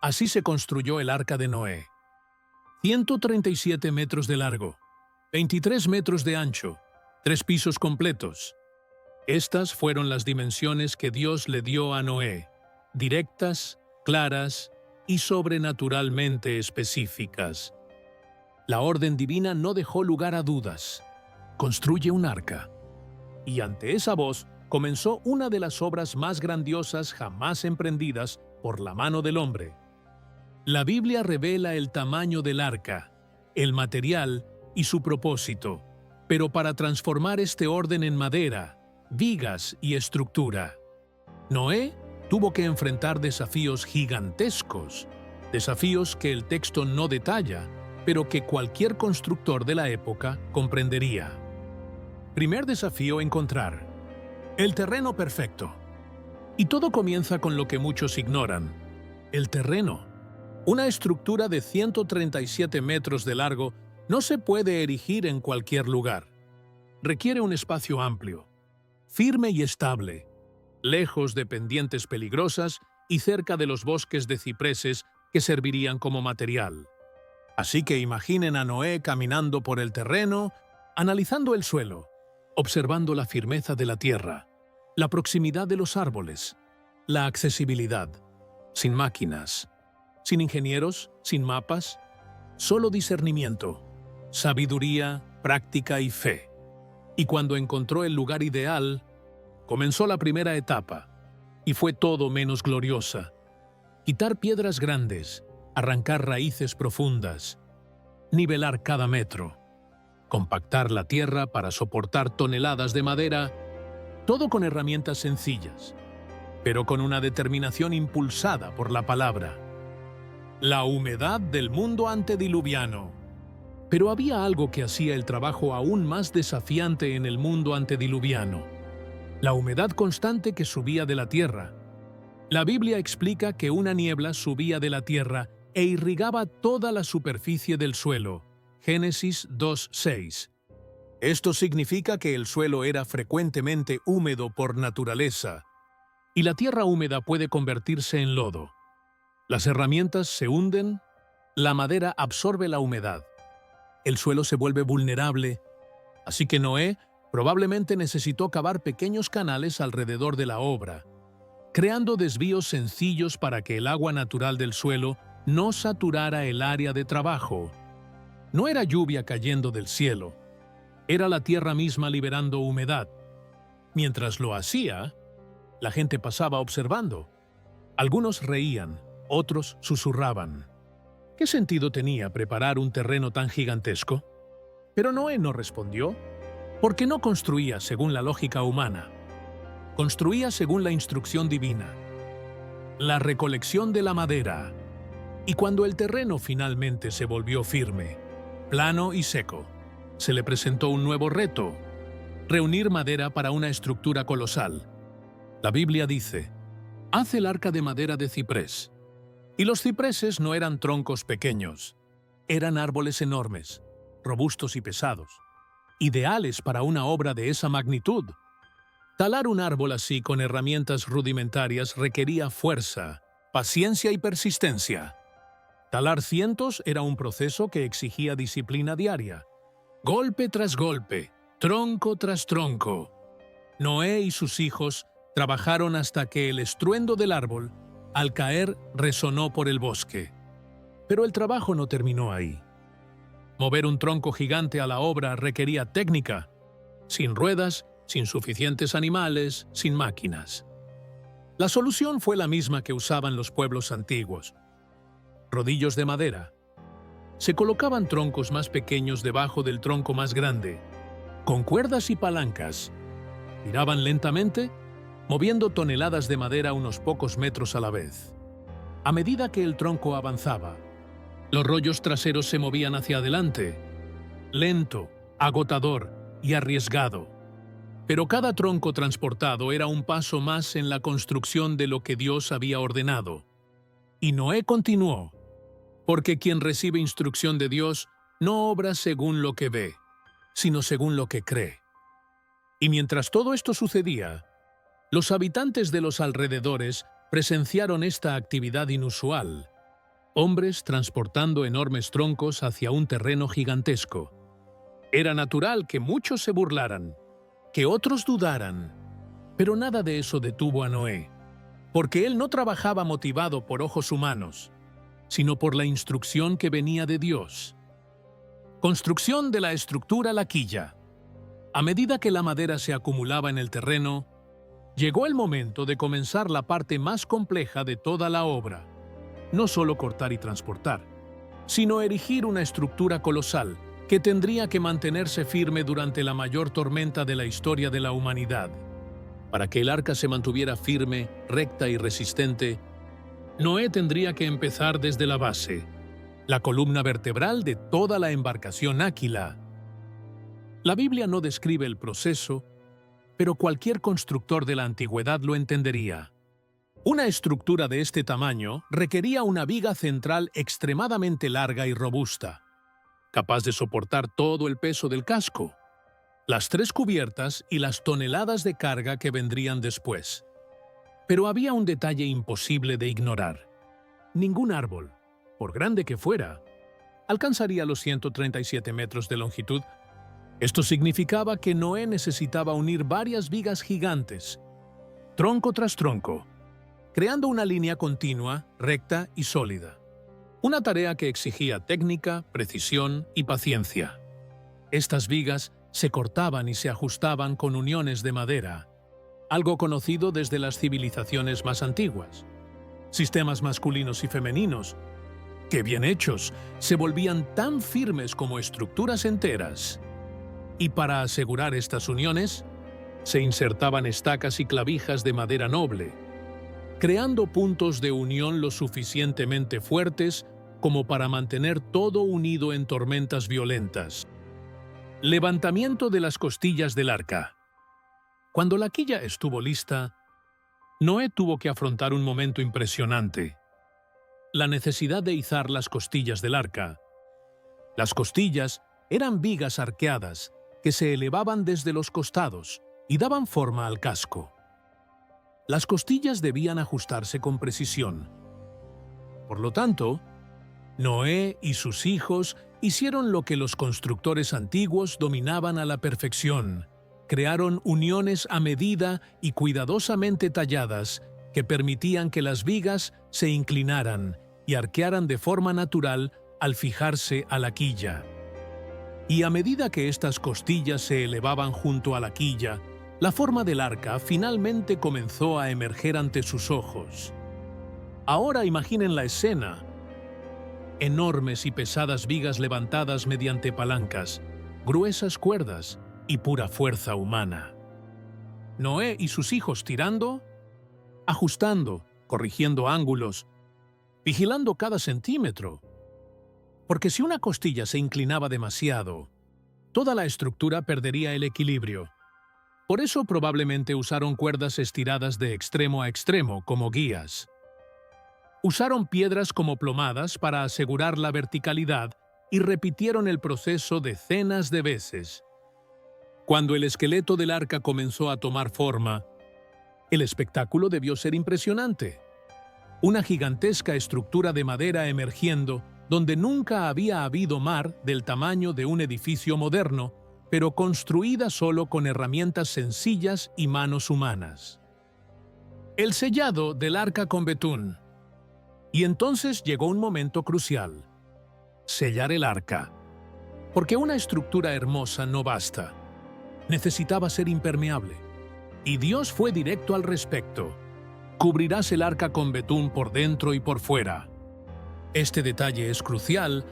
Así se construyó el arca de Noé. 137 metros de largo, 23 metros de ancho, 3 pisos completos. Estas fueron las dimensiones que Dios le dio a Noé, directas, claras y sobrenaturalmente específicas. La orden divina no dejó lugar a dudas. Construye un arca. Y ante esa voz comenzó una de las obras más grandiosas jamás emprendidas por la mano del hombre. La Biblia revela el tamaño del arca, el material y su propósito, pero para transformar este orden en madera, vigas y estructura. Noé tuvo que enfrentar desafíos gigantescos, desafíos que el texto no detalla, pero que cualquier constructor de la época comprendería. Primer desafío: encontrar el terreno perfecto. Y todo comienza con lo que muchos ignoran: el terreno. Una estructura de 137 metros de largo no se puede erigir en cualquier lugar. Requiere un espacio amplio, firme y estable, lejos de pendientes peligrosas y cerca de los bosques de cipreses que servirían como material. Así que imaginen a Noé caminando por el terreno, analizando el suelo, observando la firmeza de la tierra, la proximidad de los árboles, la accesibilidad, sin máquinas, sin ingenieros, sin mapas, solo discernimiento, sabiduría, práctica y fe. Y cuando encontró el lugar ideal, comenzó la primera etapa, y fue todo menos gloriosa. Quitar piedras grandes, arrancar raíces profundas, nivelar cada metro, compactar la tierra para soportar toneladas de madera, todo con herramientas sencillas, pero con una determinación impulsada por la palabra. La humedad del mundo antediluviano. Pero había algo que hacía el trabajo aún más desafiante en el mundo antediluviano: la humedad constante que subía de la tierra. La Biblia explica que una niebla subía de la tierra e irrigaba toda la superficie del suelo. Génesis 2:6. Esto significa que el suelo era frecuentemente húmedo por naturaleza, y la tierra húmeda puede convertirse en lodo. Las herramientas se hunden, la madera absorbe la humedad, el suelo se vuelve vulnerable, así que Noé probablemente necesitó cavar pequeños canales alrededor de la obra, creando desvíos sencillos para que el agua natural del suelo no saturara el área de trabajo. No era lluvia cayendo del cielo, era la tierra misma liberando humedad. Mientras lo hacía, la gente pasaba observando. Algunos reían, otros susurraban. ¿Qué sentido tenía preparar un terreno tan gigantesco? Pero Noé no respondió, porque no construía según la lógica humana. Construía según la instrucción divina. La recolección de la madera. Y cuando el terreno finalmente se volvió firme, plano y seco, se le presentó un nuevo reto: reunir madera para una estructura colosal. La Biblia dice: haz el arca de madera de ciprés. Y los cipreses no eran troncos pequeños, eran árboles enormes, robustos y pesados, ideales para una obra de esa magnitud. Talar un árbol así con herramientas rudimentarias requería fuerza, paciencia y persistencia. Talar cientos era un proceso que exigía disciplina diaria, golpe tras golpe, tronco tras tronco. Noé y sus hijos trabajaron hasta que el estruendo del árbol, al caer, resonó por el bosque. Pero el trabajo no terminó ahí. Mover un tronco gigante a la obra requería técnica, sin ruedas, sin suficientes animales, sin máquinas. La solución fue la misma que usaban los pueblos antiguos: rodillos de madera. Se colocaban troncos más pequeños debajo del tronco más grande, con cuerdas y palancas. Giraban lentamente, moviendo toneladas de madera unos pocos metros a la vez. A medida que el tronco avanzaba, los rollos traseros se movían hacia adelante, lento, agotador y arriesgado. Pero cada tronco transportado era un paso más en la construcción de lo que Dios había ordenado. Y Noé continuó, porque quien recibe instrucción de Dios no obra según lo que ve, sino según lo que cree. Y mientras todo esto sucedía, los habitantes de los alrededores presenciaron esta actividad inusual. hombres transportando enormes troncos hacia un terreno gigantesco. Era natural que muchos se burlaran, que otros dudaran, pero nada de eso detuvo a Noé, porque él no trabajaba motivado por ojos humanos, sino por la instrucción que venía de Dios. Construcción de la estructura la quilla. A medida que la madera se acumulaba en el terreno, llegó el momento de comenzar la parte más compleja de toda la obra. No solo cortar y transportar, sino erigir una estructura colosal que tendría que mantenerse firme durante la mayor tormenta de la historia de la humanidad. Para que el arca se mantuviera firme, recta y resistente, Noé tendría que empezar desde la base, la columna vertebral de toda la embarcación Áquila. La Biblia no describe el proceso, pero cualquier constructor de la antigüedad lo entendería. Una estructura de este tamaño requería una viga central extremadamente larga y robusta, capaz de soportar todo el peso del casco, las 3 cubiertas y las toneladas de carga que vendrían después. Pero había un detalle imposible de ignorar. Ningún árbol, por grande que fuera, alcanzaría los 137 metros de longitud. Esto significaba que Noé necesitaba unir varias vigas gigantes, tronco tras tronco, creando una línea continua, recta y sólida. Una tarea que exigía técnica, precisión y paciencia. Estas vigas se cortaban y se ajustaban con uniones de madera, algo conocido desde las civilizaciones más antiguas. Sistemas masculinos y femeninos, que bien hechos, se volvían tan firmes como estructuras enteras. Y para asegurar estas uniones, se insertaban estacas y clavijas de madera noble, creando puntos de unión lo suficientemente fuertes como para mantener todo unido en tormentas violentas. Levantamiento de las costillas del arca. Cuando la quilla estuvo lista, Noé tuvo que afrontar un momento impresionante: la necesidad de izar las costillas del arca. Las costillas eran vigas arqueadas que se elevaban desde los costados y daban forma al casco. Las costillas debían ajustarse con precisión. Por lo tanto, Noé y sus hijos hicieron lo que los constructores antiguos dominaban a la perfección: crearon uniones a medida y cuidadosamente talladas que permitían que las vigas se inclinaran y arquearan de forma natural al fijarse a la quilla. Y a medida que estas costillas se elevaban junto a la quilla, la forma del arca finalmente comenzó a emerger ante sus ojos. Ahora imaginen la escena: enormes y pesadas vigas levantadas mediante palancas, gruesas cuerdas y pura fuerza humana. Noé y sus hijos tirando, ajustando, corrigiendo ángulos, vigilando cada centímetro. Porque si una costilla se inclinaba demasiado, toda la estructura perdería el equilibrio. Por eso probablemente usaron cuerdas estiradas de extremo a extremo como guías. Usaron piedras como plomadas para asegurar la verticalidad y repitieron el proceso decenas de veces. Cuando el esqueleto del arca comenzó a tomar forma, el espectáculo debió ser impresionante. Una gigantesca estructura de madera emergiendo donde nunca había habido mar del tamaño de un edificio moderno, pero construida solo con herramientas sencillas y manos humanas. El sellado del arca con betún. Y entonces llegó un momento crucial: sellar el arca. Porque una estructura hermosa no basta. Necesitaba ser impermeable. Y Dios fue directo al respecto: cubrirás el arca con betún por dentro y por fuera. Este detalle es crucial.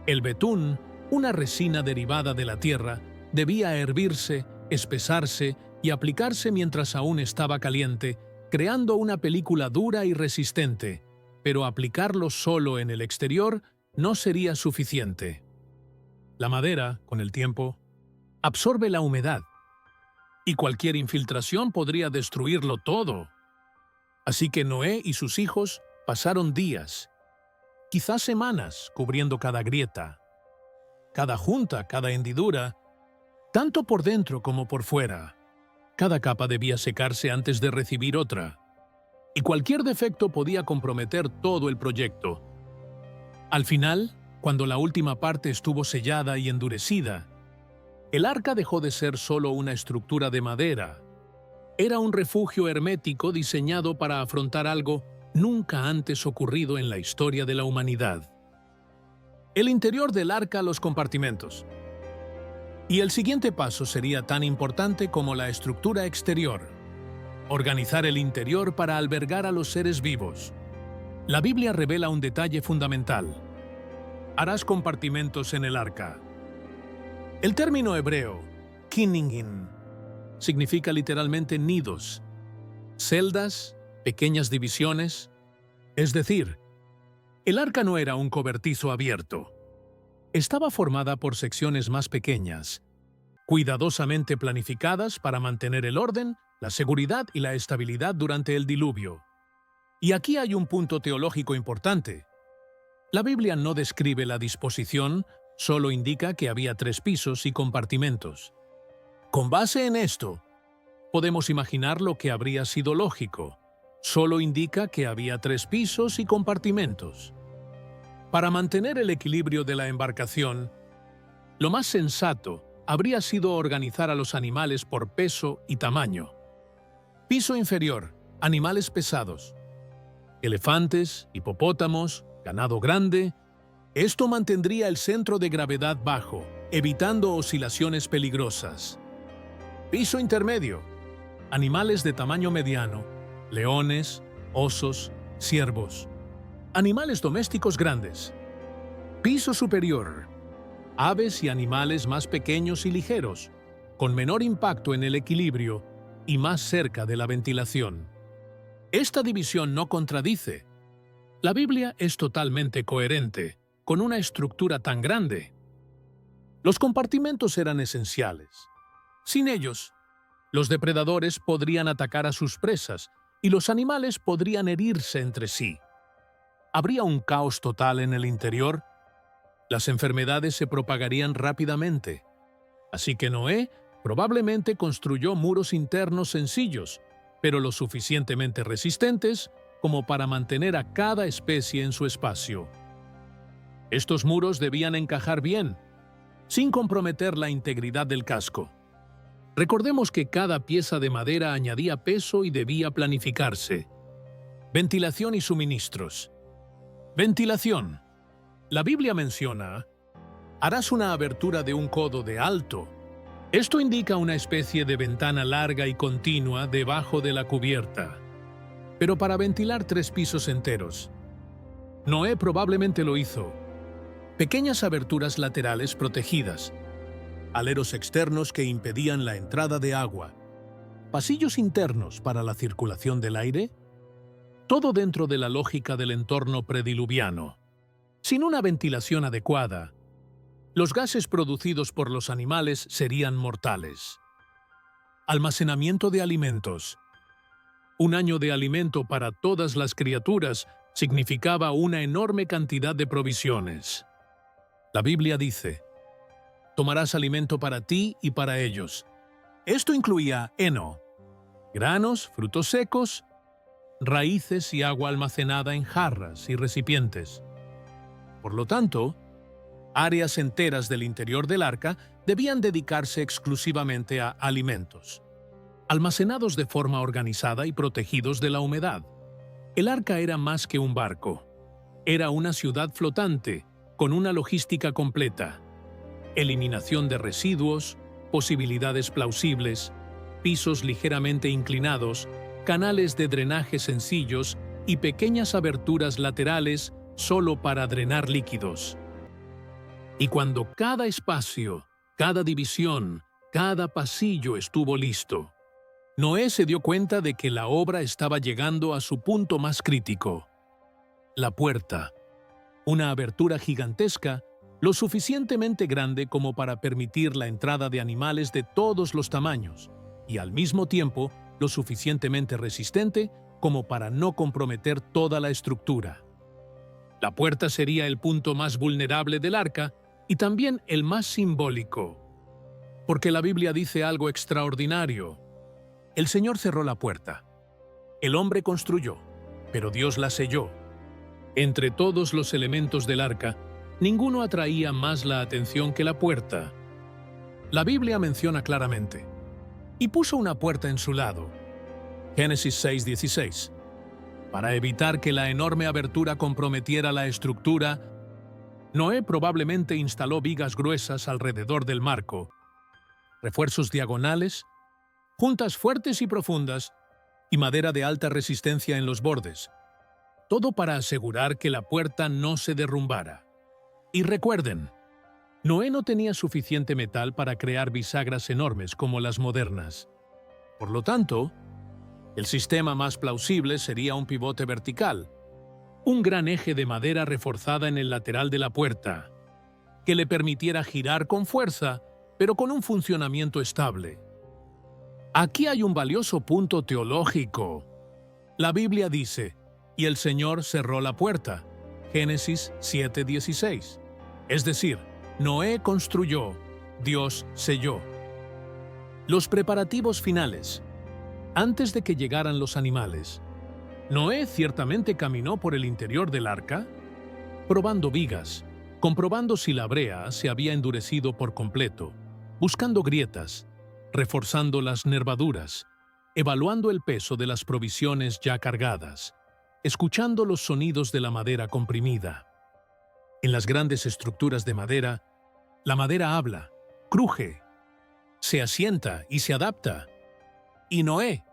El betún, una resina derivada de la tierra, debía hervirse, espesarse y aplicarse mientras aún estaba caliente, creando una película dura y resistente, pero aplicarlo solo en el exterior no sería suficiente. La madera, con el tiempo, absorbe la humedad, y cualquier infiltración podría destruirlo todo. Así que Noé y sus hijos pasaron días, quizás semanas, cubriendo cada grieta, cada junta, cada hendidura, tanto por dentro como por fuera. Cada capa debía secarse antes de recibir otra, y cualquier defecto podía comprometer todo el proyecto. Al final, cuando la última parte estuvo sellada y endurecida, el arca dejó de ser solo una estructura de madera. Era un refugio hermético diseñado para afrontar algo nunca antes ocurrido en la historia de la humanidad. El interior del arca, los compartimentos. Y el siguiente paso sería tan importante como la estructura exterior: organizar el interior para albergar a los seres vivos. La Biblia revela un detalle fundamental: harás compartimentos en el arca. El término hebreo, kinigin, significa literalmente nidos, celdas, pequeñas divisiones. Es decir, el arca no era un cobertizo abierto. Estaba formada por secciones más pequeñas, cuidadosamente planificadas para mantener el orden, la seguridad y la estabilidad durante el diluvio. Y aquí hay un punto teológico importante. La Biblia no describe la disposición, solo indica que había 3 pisos y compartimentos. Con base en esto, podemos imaginar lo que habría sido lógico. Solo indica que había 3 pisos y compartimentos. Para mantener el equilibrio de la embarcación, lo más sensato habría sido organizar a los animales por peso y tamaño. Piso inferior, animales pesados. Elefantes, hipopótamos, ganado grande. Esto mantendría el centro de gravedad bajo, evitando oscilaciones peligrosas. Piso intermedio, animales de tamaño mediano, leones, osos, ciervos. Animales domésticos grandes. Piso superior, aves y animales más pequeños y ligeros, con menor impacto en el equilibrio y más cerca de la ventilación. Esta división no contradice. La Biblia es totalmente coherente con una estructura tan grande. Los compartimentos eran esenciales. Sin ellos, los depredadores podrían atacar a sus presas y los animales podrían herirse entre sí. Habría un caos total en el interior. Las enfermedades se propagarían rápidamente. Así que Noé probablemente construyó muros internos sencillos, pero lo suficientemente resistentes como para mantener a cada especie en su espacio. Estos muros debían encajar bien, sin comprometer la integridad del casco. Recordemos que cada pieza de madera añadía peso y debía planificarse. Ventilación y suministros. Ventilación. La Biblia menciona: harás una abertura de un codo de alto. Esto indica una especie de ventana larga y continua debajo de la cubierta, pero para ventilar 3 pisos enteros. Noé probablemente lo hizo. Pequeñas aberturas laterales protegidas, aleros externos que impedían la entrada de agua, pasillos internos para la circulación del aire. Todo dentro de la lógica del entorno prediluviano. Sin una ventilación adecuada, los gases producidos por los animales serían mortales. Almacenamiento de alimentos. Un año de alimento para todas las criaturas significaba una enorme cantidad de provisiones. La Biblia dice: tomarás alimento para ti y para ellos. Esto incluía heno, granos, frutos secos, raíces y agua almacenada en jarras y recipientes. Por lo tanto, áreas enteras del interior del arca debían dedicarse exclusivamente a alimentos, almacenados de forma organizada y protegidos de la humedad. El arca era más que un barco. Era una ciudad flotante, con una logística completa. Eliminación de residuos, posibilidades plausibles, pisos ligeramente inclinados, canales de drenaje sencillos y pequeñas aberturas laterales solo para drenar líquidos. Y cuando cada espacio, cada división, cada pasillo estuvo listo, Noé se dio cuenta de que la obra estaba llegando a su punto más crítico. La puerta, una abertura gigantesca, lo suficientemente grande como para permitir la entrada de animales de todos los tamaños, y al mismo tiempo lo suficientemente resistente como para no comprometer toda la estructura. La puerta sería el punto más vulnerable del arca y también el más simbólico, porque la Biblia dice algo extraordinario. El Señor cerró la puerta. El hombre construyó, pero Dios la selló. Entre todos los elementos del arca, ninguno atraía más la atención que la puerta. La Biblia menciona claramente: y puso una puerta en su lado. Génesis 6:16. Para evitar que la enorme abertura comprometiera la estructura, Noé probablemente instaló vigas gruesas alrededor del marco, refuerzos diagonales, juntas fuertes y profundas, y madera de alta resistencia en los bordes, todo para asegurar que la puerta no se derrumbara. Y recuerden, Noé no tenía suficiente metal para crear bisagras enormes como las modernas. Por lo tanto, el sistema más plausible sería un pivote vertical, un gran eje de madera reforzada en el lateral de la puerta, que le permitiera girar con fuerza, pero con un funcionamiento estable. Aquí hay un valioso punto teológico. La Biblia dice: y el Señor cerró la puerta. Génesis 7:16. Es decir, Noé construyó, Dios selló. Los preparativos finales. Antes de que llegaran los animales, Noé ciertamente caminó por el interior del arca, probando vigas, comprobando si la brea se había endurecido por completo, buscando grietas, reforzando las nervaduras, evaluando el peso de las provisiones ya cargadas, escuchando los sonidos de la madera comprimida. En las grandes estructuras de madera, la madera habla, cruje, se asienta y se adapta. Y Noé,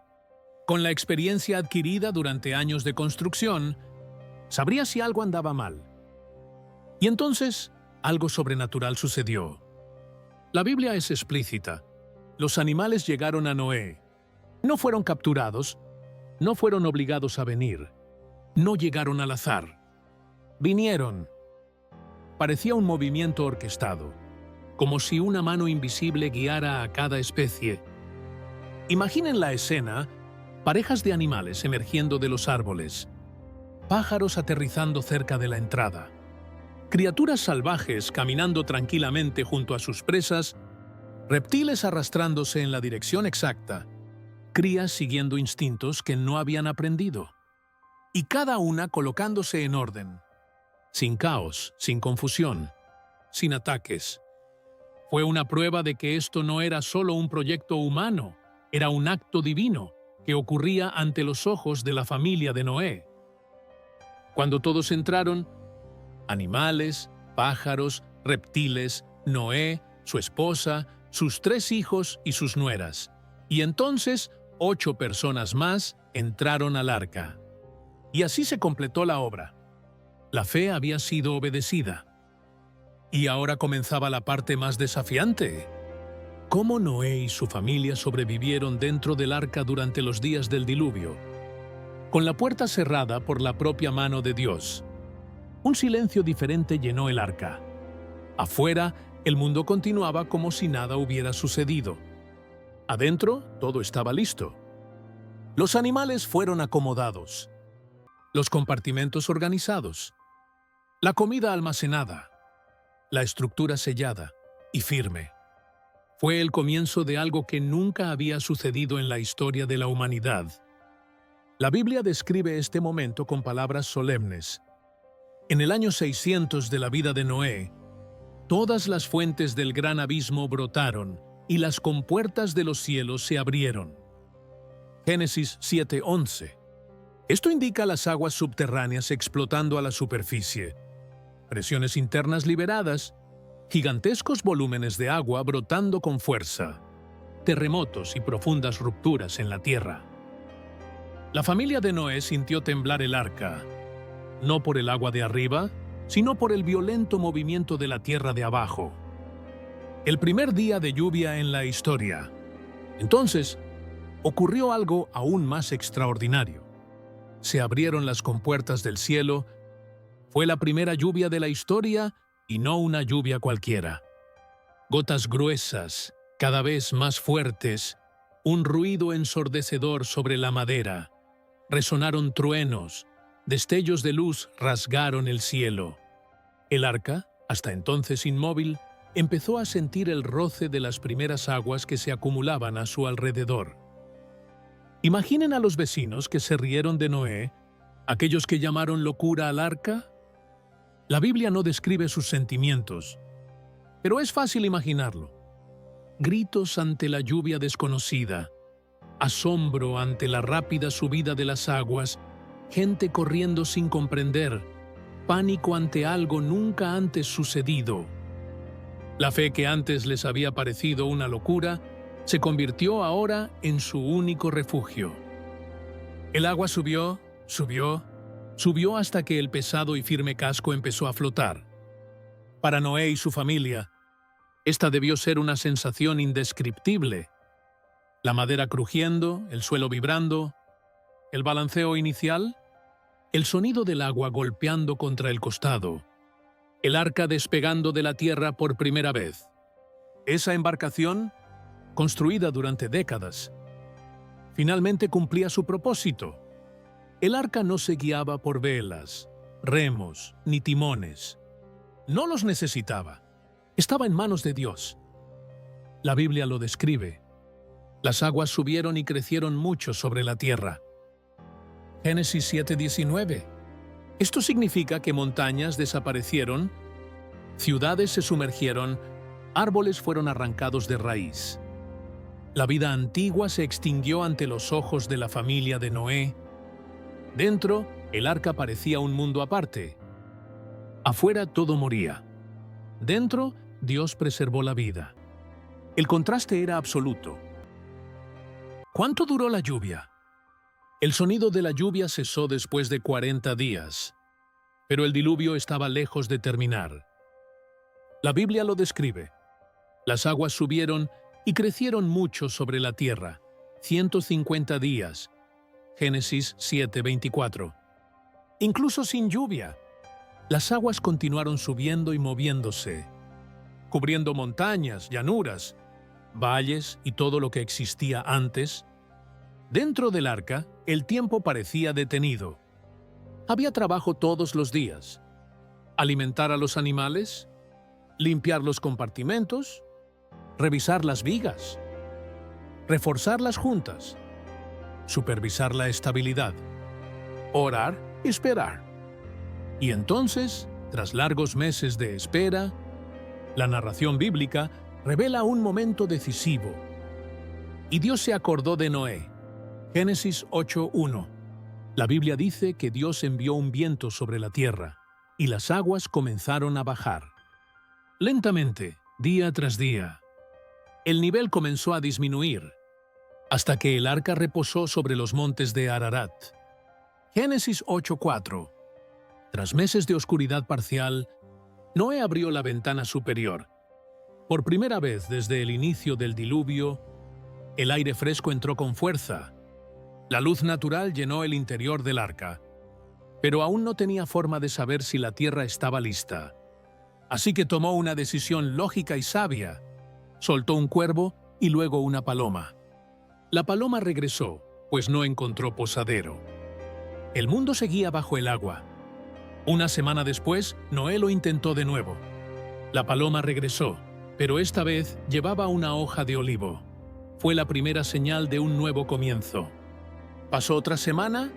con la experiencia adquirida durante años de construcción, sabría si algo andaba mal. Y entonces, algo sobrenatural sucedió. La Biblia es explícita. Los animales llegaron a Noé. No fueron capturados, no fueron obligados a venir, no llegaron al azar. Vinieron. Parecía un movimiento orquestado, como si una mano invisible guiara a cada especie. Imaginen la escena: parejas de animales emergiendo de los árboles, pájaros aterrizando cerca de la entrada, criaturas salvajes caminando tranquilamente junto a sus presas, reptiles arrastrándose en la dirección exacta, crías siguiendo instintos que no habían aprendido, y cada una colocándose en orden, sin caos, sin confusión, sin ataques. Fue una prueba de que esto no era solo un proyecto humano, era un acto divino que ocurría ante los ojos de la familia de Noé. Cuando todos entraron, animales, pájaros, reptiles, Noé, su esposa, sus 3 hijos y sus nueras, y entonces 8 personas más entraron al arca. Y así se completó la obra. La fe había sido obedecida. Y ahora comenzaba la parte más desafiante. ¿Cómo Noé y su familia sobrevivieron dentro del arca durante los días del diluvio? Con la puerta cerrada por la propia mano de Dios. Un silencio diferente llenó el arca. Afuera, el mundo continuaba como si nada hubiera sucedido. Adentro, todo estaba listo. Los animales fueron acomodados. Los compartimentos organizados. La comida almacenada. La estructura sellada y firme. Fue el comienzo de algo que nunca había sucedido en la historia de la humanidad. La Biblia describe este momento con palabras solemnes. En el año 600 de la vida de Noé, todas las fuentes del gran abismo brotaron y las compuertas de los cielos se abrieron. Génesis 7:11. Esto indica las aguas subterráneas explotando a la superficie, presiones internas liberadas, gigantescos volúmenes de agua brotando con fuerza, terremotos y profundas rupturas en la tierra. La familia de Noé sintió temblar el arca, no por el agua de arriba, sino por el violento movimiento de la tierra de abajo. El primer día de lluvia en la historia. Entonces, ocurrió algo aún más extraordinario. Se abrieron las compuertas del cielo. Fue la primera lluvia de la historia y no una lluvia cualquiera. Gotas gruesas, cada vez más fuertes, un ruido ensordecedor sobre la madera. Resonaron truenos, destellos de luz rasgaron el cielo. El arca, hasta entonces inmóvil, empezó a sentir el roce de las primeras aguas que se acumulaban a su alrededor. Imaginen a los vecinos que se rieron de Noé ¿Aquellos que llamaron locura al arca? La Biblia no describe sus sentimientos, pero es fácil imaginarlo. Gritos ante la lluvia desconocida, asombro ante la rápida subida de las aguas, gente corriendo sin comprender, pánico ante algo nunca antes sucedido. La fe que antes les había parecido una locura se convirtió ahora en su único refugio. El agua subió, subió hasta que el pesado y firme casco empezó a flotar. Para Noé y su familia, esta debió ser una sensación indescriptible. La madera crujiendo, el suelo vibrando, el balanceo inicial, el sonido del agua golpeando contra el costado, el arca despegando de la tierra por primera vez. Esa embarcación, construida durante décadas, finalmente cumplía su propósito. El arca no se guiaba por velas, remos ni timones. No los necesitaba. Estaba en manos de Dios. La Biblia lo describe. Las aguas subieron y crecieron mucho sobre la tierra. Génesis 7:19. Esto significa que montañas desaparecieron, ciudades se sumergieron, árboles fueron arrancados de raíz. La vida antigua se extinguió ante los ojos de la familia de Noé. Dentro, el arca parecía un mundo aparte. Afuera todo moría. Dentro, Dios preservó la vida. El contraste era absoluto. ¿Cuánto duró la lluvia? El sonido de la lluvia cesó después de 40 días, pero el diluvio estaba lejos de terminar. La Biblia lo describe. Las aguas subieron y crecieron mucho sobre la tierra, 150 días. Génesis 7:24. Incluso sin lluvia, las aguas continuaron subiendo y moviéndose, cubriendo montañas, llanuras, valles y todo lo que existía antes. Dentro del arca, el tiempo parecía detenido. Había trabajo todos los días. Alimentar a los animales, limpiar los compartimentos, revisar las vigas, reforzar las juntas, supervisar la estabilidad, orar y esperar. Y entonces, tras largos meses de espera, la narración bíblica revela un momento decisivo. Y Dios se acordó de Noé. Génesis 8:1. La Biblia dice que Dios envió un viento sobre la tierra, y las aguas comenzaron a bajar. Lentamente, día tras día, el nivel comenzó a disminuir, hasta que el arca reposó sobre los montes de Ararat. Génesis 8:4. Tras meses de oscuridad parcial, Noé abrió la ventana superior. Por primera vez desde el inicio del diluvio, el aire fresco entró con fuerza. La luz natural llenó el interior del arca, pero aún no tenía forma de saber si la tierra estaba lista. Así que tomó una decisión lógica y sabia. Soltó un cuervo y luego una paloma. La paloma regresó, pues no encontró posadero. El mundo seguía bajo el agua. Una semana después, Noé lo intentó de nuevo. La paloma regresó, pero esta vez llevaba una hoja de olivo. Fue la primera señal de un nuevo comienzo. Pasó otra semana,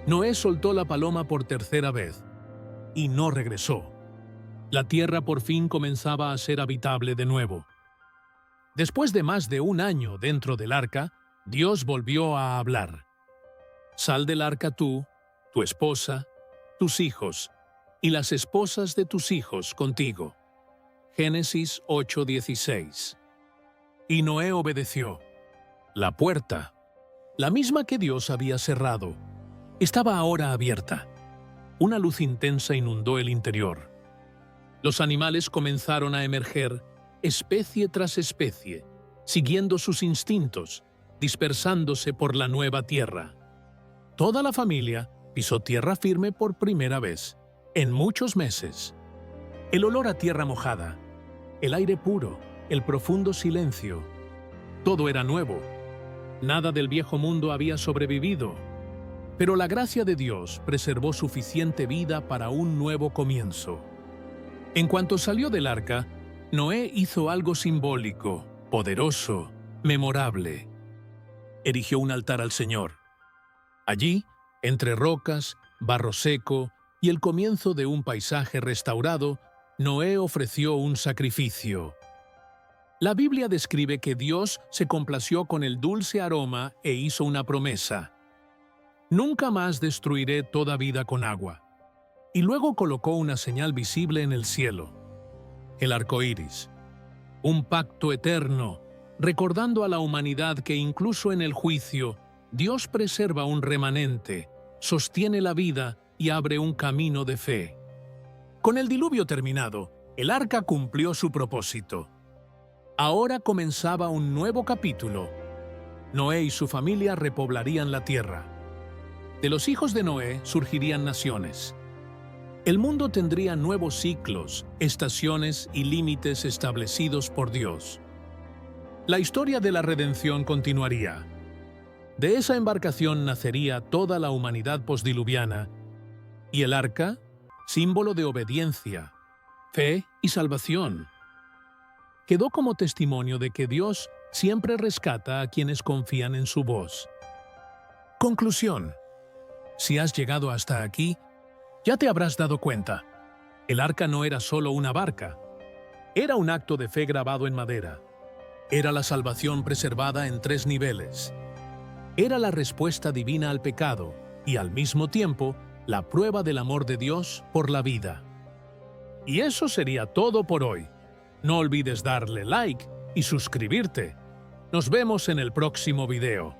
Noé soltó la paloma por tercera vez y no regresó. La tierra por fin comenzaba a ser habitable de nuevo. Después de más de un año dentro del arca, Dios volvió a hablar. Sal del arca tú, tu esposa, tus hijos y las esposas de tus hijos contigo. Génesis 8:16. Y Noé obedeció. La puerta, la misma que Dios había cerrado, estaba ahora abierta. Una luz intensa inundó el interior. Los animales comenzaron a emerger, especie tras especie, siguiendo sus instintos, dispersándose por la nueva tierra. Toda la familia pisó tierra firme por primera vez, en muchos meses. El olor a tierra mojada, el aire puro, el profundo silencio. Todo era nuevo. Nada del viejo mundo había sobrevivido, pero la gracia de Dios preservó suficiente vida para un nuevo comienzo. En cuanto salió del arca, Noé hizo algo simbólico, poderoso, memorable. Erigió un altar al Señor. Allí, entre rocas, barro seco y el comienzo de un paisaje restaurado, Noé ofreció un sacrificio. La Biblia describe que Dios se complació con el dulce aroma e hizo una promesa: «Nunca más destruiré toda vida con agua». Y luego colocó una señal visible en el cielo, el arco iris, un pacto eterno, recordando a la humanidad que incluso en el juicio, Dios preserva un remanente, sostiene la vida y abre un camino de fe. Con el diluvio terminado, el arca cumplió su propósito. Ahora comenzaba un nuevo capítulo. Noé y su familia repoblarían la tierra. De los hijos de Noé surgirían naciones. El mundo tendría nuevos ciclos, estaciones y límites establecidos por Dios. La historia de la redención continuaría. De esa embarcación nacería toda la humanidad postdiluviana, y el arca, símbolo de obediencia, fe y salvación, quedó como testimonio de que Dios siempre rescata a quienes confían en su voz. Conclusión. Si has llegado hasta aquí, ya te habrás dado cuenta. El arca no era solo una barca. Era un acto de fe grabado en madera. Era la salvación preservada en 3 niveles. Era la respuesta divina al pecado y, al mismo tiempo, la prueba del amor de Dios por la vida. Y eso sería todo por hoy. No olvides darle like y suscribirte. Nos vemos en el próximo video.